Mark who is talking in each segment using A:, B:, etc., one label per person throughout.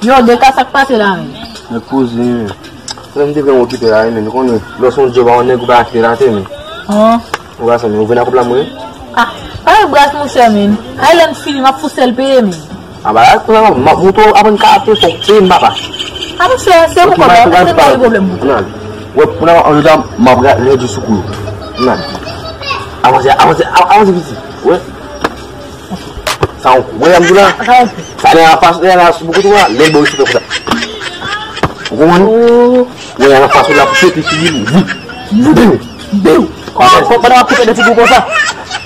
A: Yo, de ka sak pase la men.
B: Me kouzi. Se mdi ven okipe la men, konen. Lo son job a one kou ba akte rate men. Ou ga sa men, ou ven akop la mwen?
A: Ah, ay bras mou se men. Island film a fusel peye men.
B: Ah ba, mouto apan ka apte sok pe mbapa.
A: Ah, mou se mou konon, se mou problem mou.
B: Nan. Wè, pou nan an yodan mabra reji soukou. Nan. Avanse viti. Wè. Sa an kou. Wè yam dou la. Sa ane an fasyon, ane an souboukou tou la. Len bo yi soupe kou sa. Wè yam an fasyon la pou se te fili. Vou. Kwa nan an koupe de figou kon sa.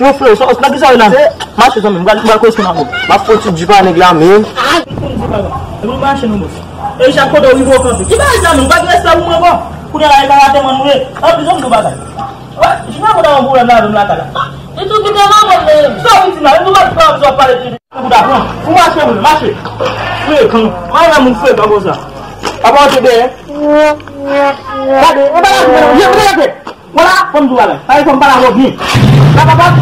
B: Yo fle, so osna ki sa yon lan. Mache sa men, mga kou eskou nan kou. Ma foti jipa ane glan men.
C: E mou manche nou mous. E yon chako do wivo konti. Ki ba yon lan men, bagi resta wou mwen kon. Kounen la yon karate man mwen. An pizon mdou bagay. Wè, jina kou da wou mwen nan mwen lakala.
A: E tou ki te man mwen men.
C: So witi nan, e mou bagi kwa wou pale ti. Kou da kon. Kou manche mwen, manche. Fwe kon. An yon moun fwe kako sa. Apan te de. Kade, e ba la kou. Ye mwen lakwe. Wala, kon mdou bagay. Taye kon pala wou bin. Kakapat.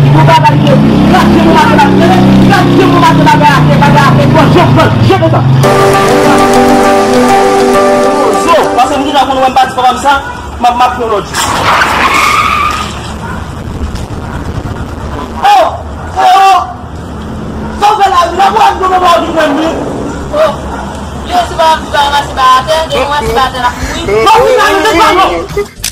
C: Ikou bagay ki. Lakse mou mase lakse. Lakse mou mase bagay. Jete sa. Parce que nous avons un bâtiment comme ça, ma technologie. Oh! Sauvez la vie, la voix de mon mari,
A: Oh! Yo, si ba, si ba, si ba, si ba, si ba, si ba, si ba, si ba, si ba, si ba, si ba,